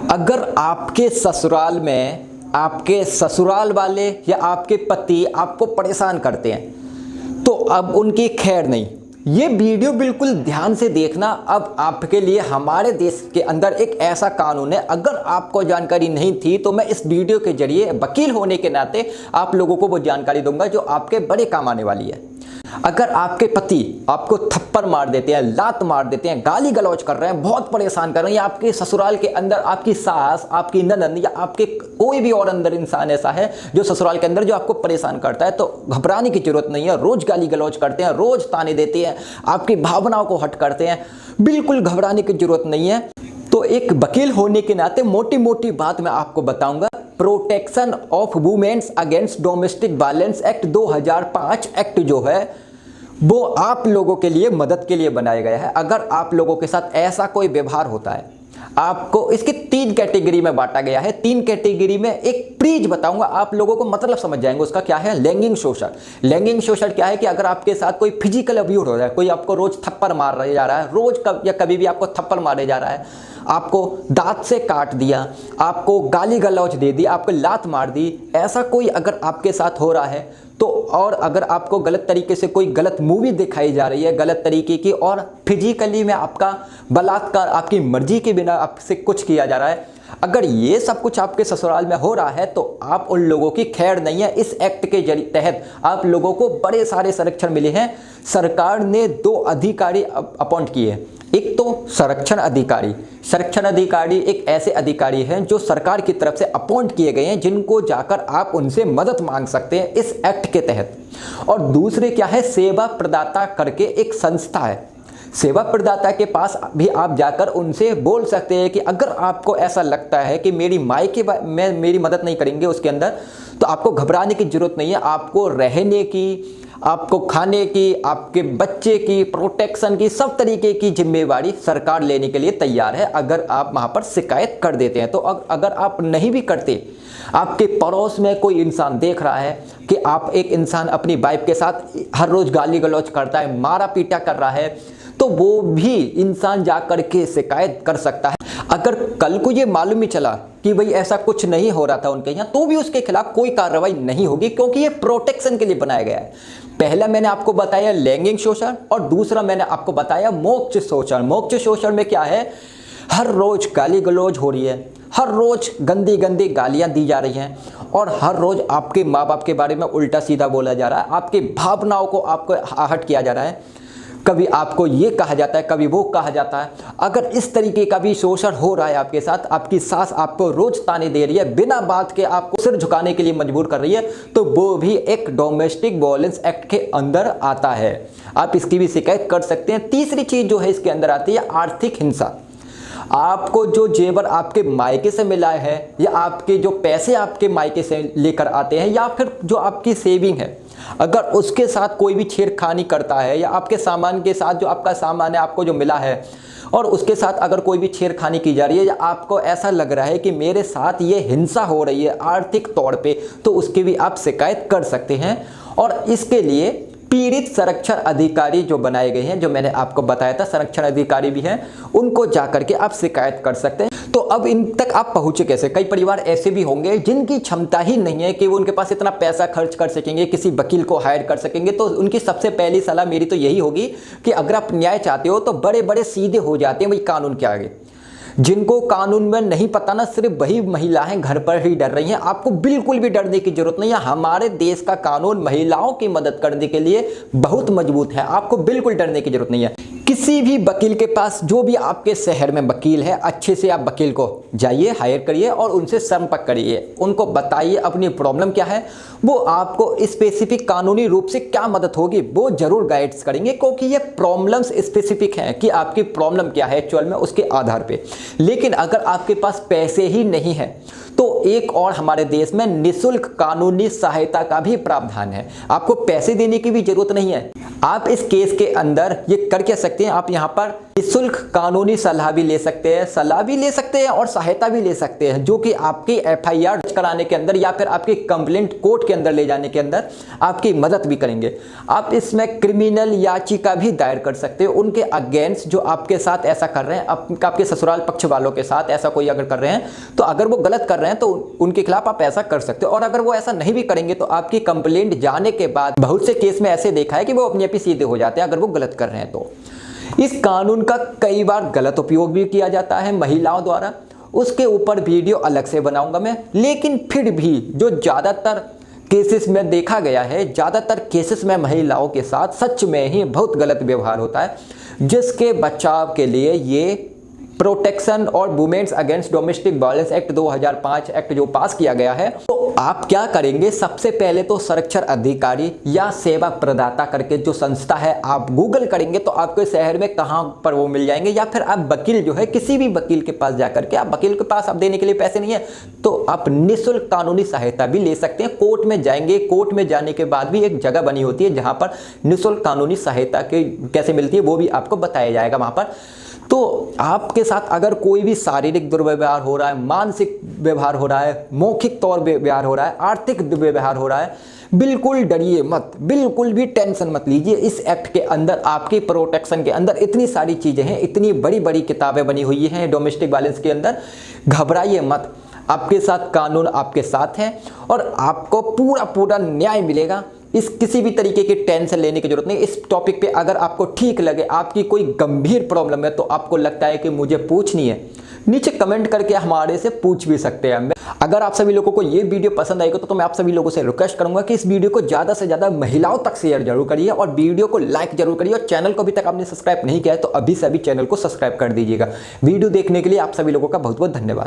अगर आपके ससुराल में आपके ससुराल वाले या आपके पति आपको परेशान करते हैं तो अब उनकी खैर नहीं। ये वीडियो बिल्कुल ध्यान से देखना। अब आपके लिए हमारे देश के अंदर एक ऐसा कानून है, अगर आपको जानकारी नहीं थी तो मैं इस वीडियो के जरिए वकील होने के नाते आप लोगों को वो जानकारी दूंगा जो आपके बड़े काम आने वाली है। अगर आपके पति आपको थप्पड़ मार देते हैं, लात मार देते हैं, गाली गलौज कर रहे हैं, बहुत परेशान कर रहे हैं, या आपके ससुराल के अंदर आपकी सास, आपकी ननद या आपके कोई भी और अंदर इंसान ऐसा है जो ससुराल के अंदर जो आपको परेशान करता है, तो घबराने की जरूरत नहीं है। रोज गाली गलौज करते हैं, रोज ताने देते हैं, आपकी भावनाओं को हट करते हैं, बिल्कुल घबराने की जरूरत नहीं है। तो एक वकील होने के नाते मोटी मोटी बात मैं आपको बताऊंगा। Protection of womens against domestic violence act 2005 act जो है वो आप लोगों के लिए मदद के लिए बनाया गया है। अगर आप लोगों के साथ ऐसा कोई व्यवहार होता है, आपको इसकी 3 कैटेगरी में बांटा गया है। 3 कैटेगरी में एक प्रीज बताऊंगा, आप लोगों को मतलब समझ जाएंगे उसका क्या है। लैंगिक शोषण। लैंगिक शोषण क्या है कि अगर आपके साथ कोई फिजिकल अब्यूज हो रहा है, कोई आपको रोज थप्पड़ मार रहे जा रहा है, रोज या कभी भी आपको थप्पड़ मारे जा रहा है, आपको दांत से काट दिया, आपको गाली गलौज दे दी, आपको लात मार दी, ऐसा कोई अगर आपके साथ हो रहा है तो, और अगर आपको गलत तरीके से कोई गलत मूवी दिखाई जा रही है गलत तरीके की, और फिजिकली में आपका बलात्कार आपकी मर्जी के बिना आपसे कुछ किया जा रहा है, अगर ये सब कुछ आपके ससुराल में हो रहा है तो आप उन लोगों की खैर नहीं है। इस एक्ट के तहत आप लोगों को बड़े सारे संरक्षण मिले हैं। सरकार ने 2 अधिकारी अपॉइंट किए। एक तो संरक्षण अधिकारी। संरक्षण अधिकारी एक ऐसे अधिकारी हैं जो सरकार की तरफ से अपॉइंट किए गए हैं, जिनको जाकर आप उनसे मदद मांग सकते हैं इस एक्ट के तहत। और दूसरे क्या है, सेवा प्रदाता करके एक संस्था है। सेवा प्रदाता के पास भी आप जाकर उनसे बोल सकते हैं कि अगर आपको ऐसा लगता है कि मेरी मायके में मेरी मदद नहीं करेंगे उसके अंदर, तो आपको घबराने की जरूरत नहीं है। आपको रहने की, आपको खाने की, आपके बच्चे की, प्रोटेक्शन की, सब तरीके की जिम्मेवारी सरकार लेने के लिए तैयार है अगर आप वहां पर शिकायत कर देते हैं। तो अगर आप नहीं भी करते, आपके पड़ोस में कोई इंसान देख रहा है कि आप एक इंसान अपनी वाइफ के साथ हर रोज गाली गलौज करता है, मारा पीटा कर रहा है, तो वो भी इंसान जाकर के शिकायत कर सकता है। अगर कल को ये मालूम ही चला कि भाई ऐसा कुछ नहीं हो रहा था उनके यहाँ, तो भी उसके खिलाफ कोई कार्रवाई नहीं होगी, क्योंकि ये प्रोटेक्शन के लिए बनाया गया है। पहला मैंने आपको बताया लैंगिक शोषण, और दूसरा मैंने आपको बताया मोक्ष शोषण। मोक्ष शोषण में क्या है, हर रोज गाली गलौज हो रही है, हर रोज गंदी गंदी गालियां दी जा रही हैं, और हर रोज आपके माँ बाप के बारे में उल्टा सीधा बोला जा रहा है, आपकी भावनाओं को आपको आहट किया जा रहा है। कभी आपको ये कहा जाता है, कभी वो कहा जाता है। अगर इस तरीके का भी शोषण हो रहा है आपके साथ, आपकी सास आपको रोज ताने दे रही है, बिना बात के आपको सिर झुकाने के लिए मजबूर कर रही है, तो वो भी एक डोमेस्टिक वायलेंस एक्ट के अंदर आता है। आप इसकी भी शिकायत कर सकते हैं। तीसरी चीज जो है इसके अंदर आती है आर्थिक हिंसा। आपको जो जेवर आपके मायके से मिला है, या आपके जो पैसे आपके मायके से लेकर आते हैं, या फिर जो आपकी सेविंग है, अगर उसके साथ कोई भी छेड़खानी करता है, या आपके सामान के साथ जो आपका सामान है आपको जो मिला है और उसके साथ अगर कोई भी छेड़खानी की जा रही है, या आपको ऐसा लग रहा है कि मेरे साथ ये हिंसा हो रही है आर्थिक तौर पे, तो उसकी भी आप शिकायत कर सकते हैं। और इसके लिए पीड़ित संरक्षण अधिकारी जो बनाए गए हैं, जो मैंने आपको बताया था, संरक्षण अधिकारी भी हैं, उनको जाकर के आप शिकायत कर सकते हैं। तो अब इन तक आप पहुंचे कैसे? कई परिवार ऐसे भी होंगे जिनकी क्षमता ही नहीं है कि वो उनके पास इतना पैसा खर्च कर सकेंगे, किसी वकील को हायर कर सकेंगे। तो उनकी सबसे पहली सलाह मेरी तो यही होगी कि अगर आप न्याय चाहते हो तो बड़े बड़े सीधे हो जाते हैं वही कानून के आगे। जिनको कानून में नहीं पता ना, सिर्फ वही महिलाएं घर पर ही डर रही हैं। आपको बिल्कुल भी डरने की जरूरत नहीं है। हमारे देश का कानून महिलाओं की मदद करने के लिए बहुत मजबूत है, आपको बिल्कुल डरने की जरूरत नहीं है। किसी भी वकील के पास, जो भी आपके शहर में वकील है, अच्छे से आप वकील को जाइए, हायर करिए और उनसे संपर्क करिए, उनको बताइए अपनी प्रॉब्लम क्या है। वो आपको स्पेसिफिक कानूनी रूप से क्या मदद होगी वो जरूर गाइड्स करेंगे, क्योंकि ये प्रॉब्लम्स स्पेसिफिक हैं कि आपकी प्रॉब्लम क्या है एक्चुअल में, उसके आधार पे। लेकिन अगर आपके पास पैसे ही नहीं है तो एक और हमारे देश में निःशुल्क कानूनी सहायता का भी प्रावधान है। आपको पैसे देने की भी जरूरत नहीं है। आप इस केस के अंदर ये कर क्या सकते हैं, आप यहाँ पर निःशुल्क कानूनी सलाह भी ले सकते हैं, और सहायता भी ले सकते हैं, जो कि आपकी एफआईआर कराने के अंदर या फिर आपकी कंप्लेंट कोर्ट के अंदर ले जाने के अंदर आपकी मदद भी करेंगे। आप इसमें क्रिमिनल याचिका भी दायर कर सकते हो उनके अगेंस्ट जो आपके साथ ऐसा कर रहे हैं, आपके ससुराल पक्ष वालों के साथ ऐसा कोई अगर कर रहे हैं, तो अगर वो गलत कर रहे हैं तो उनके खिलाफ आप ऐसा कर सकते हो। और अगर वो ऐसा नहीं भी करेंगे तो आपकी कंप्लेंट जाने के बाद बहुत से केस में ऐसे देखा है कि वो अपने आप ही सीधे हो जाते हैं अगर वो गलत कर रहे हैं तो। इस कानून का कई बार गलत उपयोग भी किया जाता है महिलाओं द्वारा, उसके ऊपर वीडियो अलग से बनाऊंगा मैं। लेकिन फिर भी जो ज़्यादातर केसेस में देखा गया है, ज़्यादातर केसेस में महिलाओं के साथ सच में ही बहुत गलत व्यवहार होता है, जिसके बचाव के लिए ये प्रोटेक्शन और womens against domestic violence act 2005 act जो पास किया गया है, तो आप क्या करेंगे, सबसे पहले तो संरक्षण अधिकारी या सेवा प्रदाता करके जो संस्था है आप गूगल करेंगे तो आपके शहर में कहाँ पर वो मिल जाएंगे। या फिर आप वकील जो है किसी भी वकील के पास जाकर के, आप वकील के पास आप देने के लिए पैसे नहीं है तो आप निःशुल्क कानूनी सहायता भी ले सकते हैं। कोर्ट में जाएंगे, कोर्ट में जाने के बाद भी एक जगह बनी होती है जहाँ पर निःशुल्क कानूनी सहायता कैसे मिलती है वो भी आपको बताया जाएगा वहाँ पर। तो आपके साथ अगर कोई भी शारीरिक दुर्व्यवहार हो रहा है, मानसिक व्यवहार हो रहा है, मौखिक तौर व्यवहार हो रहा है, आर्थिक व्यवहार हो रहा है, बिल्कुल डरिए मत, बिल्कुल भी टेंशन मत लीजिए। इस एक्ट के अंदर आपकी प्रोटेक्शन के अंदर इतनी सारी चीज़ें हैं, इतनी बड़ी बड़ी किताबें बनी हुई हैं डोमेस्टिक वायलेंस के अंदर। घबराइए मत, आपके साथ कानून आपके साथ है और आपको पूरा पूरा न्याय मिलेगा। इस किसी भी तरीके की टेंशन लेने की जरूरत नहीं। इस टॉपिक पे अगर आपको ठीक लगे, आपकी कोई गंभीर प्रॉब्लम है तो आपको लगता है कि मुझे पूछनी है, नीचे कमेंट करके हमारे से पूछ भी सकते हैं। अगर आप सभी लोगों को ये वीडियो पसंद आएगा तो मैं आप सभी लोगों से रिक्वेस्ट करूंगा कि इस वीडियो को ज़्यादा से ज़्यादा महिलाओं तक शेयर जरूर करिए और वीडियो को लाइक जरूर करिए। और चैनल को अभी तक आपने सब्सक्राइब नहीं किया है तो अभी से अभी चैनल को सब्सक्राइब कर दीजिएगा। वीडियो देखने के लिए आप सभी लोगों का बहुत बहुत धन्यवाद।